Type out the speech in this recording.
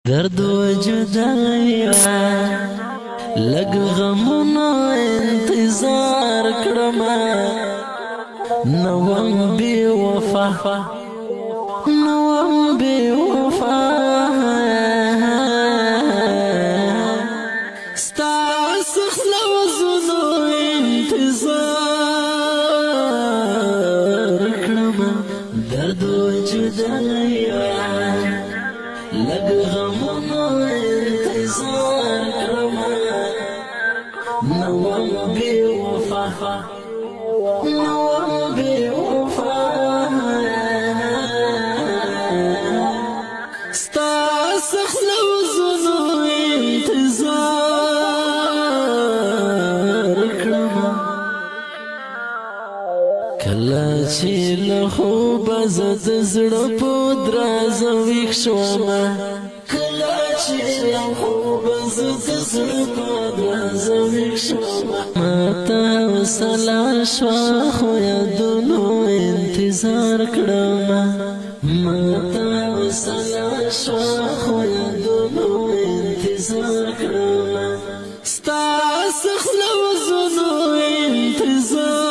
درد و جدائی لگ غمنا انتظار کرما نوم بی وفا نوم بی وفا ستا سخت لوزنو انتظار کرما درد و جدائی لگ غمنا انتظار کرما نوم بی وفا نوم بی وفا ستا سخت لوزنو انتظار کرما کلا چی لخوبا زد زڑا پودراز ویخ شواما کلا چی لخوبا زد زڑا پودراز ویخ شواما ماتا وصلا شوا خویا دونو انتظار کرما ماتا وصلا شوا خویا دونو انتظار کرما ستا سخت لوزنو انتظار